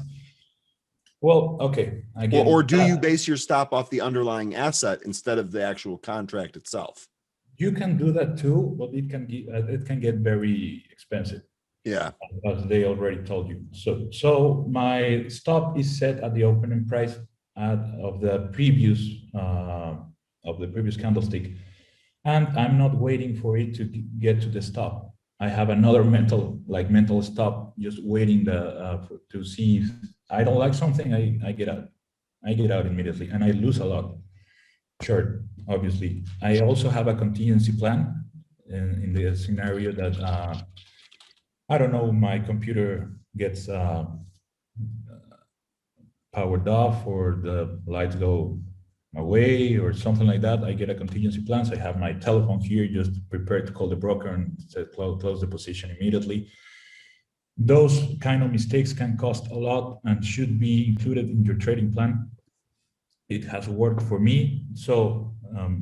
Well, okay. Again, or do you base your stop off the underlying asset instead of the actual contract itself? You can do that too, but it can get very expensive. Yeah, as they already told you. So my stop is set at the opening price of the previous candlestick, and I'm not waiting for it to get to the stop. I have another mental stop, just waiting to see if I don't like something. I get out. I get out immediately, and I lose a lot. Sure, obviously. I also have a contingency plan in the scenario that I don't know, my computer gets powered off, or the lights go away, or something like that. I get a contingency plan. So I have my telephone here, just prepared to call the broker and say, close the position immediately. Those kind of mistakes can cost a lot and should be included in your trading plan. It has worked for me. So,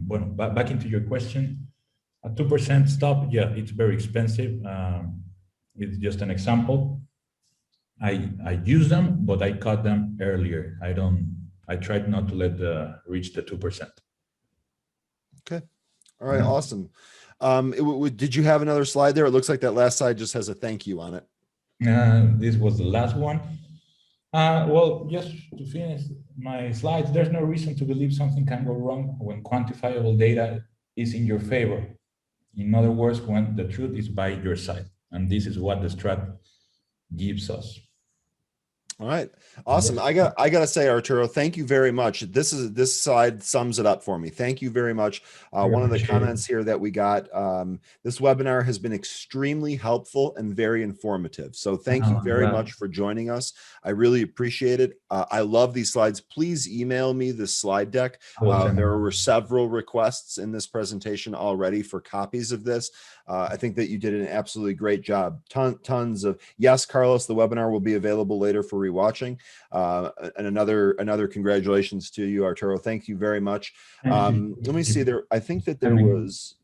well, back into your question, a 2% stop, yeah, it's very expensive. It's just an example. I use them, but I cut them earlier. I tried not to reach the 2%. Okay. All right. Awesome. Did you have another slide there? It looks like that last slide just has a thank you on it. This was the last one. Well, just to finish my slides, there's no reason to believe something can go wrong when quantifiable data is in your favor. In other words, when the truth is by your side. And this is what the STRAT gives us. All right. Awesome. I gotta say, Arturo, thank you very much. This slide sums it up for me. Thank you very much. One of the comments here that we got, this webinar has been extremely helpful and very informative. So thank you very much for joining us. I really appreciate it. I love these slides. Please email me the slide deck. There were several requests in this presentation already for copies of this. I think that you did an absolutely great job. Tons of, yes, Carlos, the webinar will be available later for rewatching. And another congratulations to you, Arturo. Thank you very much. Let me see there. I think that there was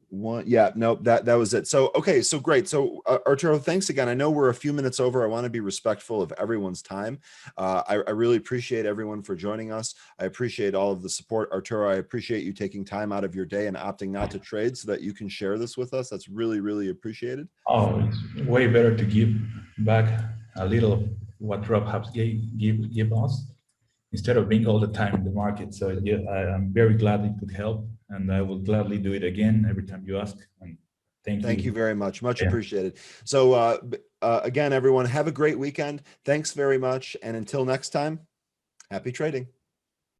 one. Yeah, no, that was it. So, okay. So great. So Arturo, thanks again. I know we're a few minutes over. I want to be respectful of everyone's time. I really appreciate everyone for joining us. I appreciate all of the support. Arturo, I appreciate you taking time out of your day and opting not to trade so that you can share this with us. That's really, really appreciated. Oh, it's way better to give back a little of what Rob has give us, instead of being all the time in the market. So yeah, I'm very glad it could help, and I will gladly do it again every time you ask. And thank you very much. Much appreciated. So again, everyone, have a great weekend. Thanks very much. And until next time, happy trading.